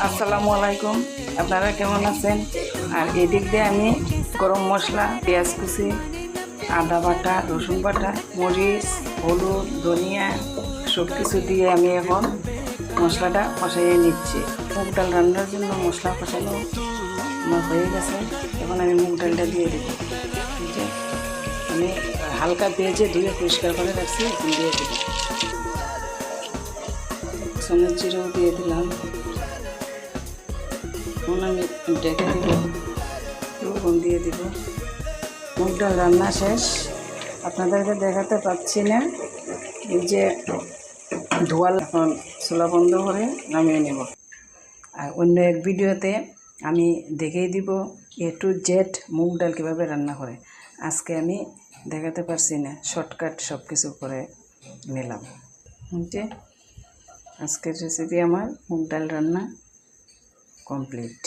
আসসালামু আলাইকুম, আপনারা কেমন আছেন? আর এদিক দিয়ে আমি গরম মশলা, পেঁয়াজ কুচি, আদা বাটা, রসুন বাটা, মরিচ, হলুদ, ধনিয়া সব কিছু দিয়ে আমি এখন মশলাটা কষাইয়ে নিচ্ছি। মুগ ডাল রান্নার জন্য মশলা কষানো আমার হয়ে গেছে। এখন আমি মুগ ডালটা দিয়ে দেব। আমি হালকা ভেজে ধুয়ে পরিষ্কার করে রাখছি, এখন দিয়ে দেব। সমেত জিরেও দিয়ে দিলাম। এখন আমি ডেকে দিব, লবণ দিয়ে দিব। মুগ ডাল রান্না শেষ। আপনাদেরকে দেখাতে পাচ্ছি না, এই যে ধোয়াল। এখন চুলা বন্ধ করে নামিয়ে নেব। আর অন্য এক ভিডিওতে আমি দেখিয়ে দিব A to Z মুগ ডাল কীভাবে রান্না করে। আজকে আমি দেখাতে পারছি না, শর্টকাট সব কিছু করে নিলাম। যে আজকের রেসিপি আমার মুগ ডাল রান্না কমপ্লিট।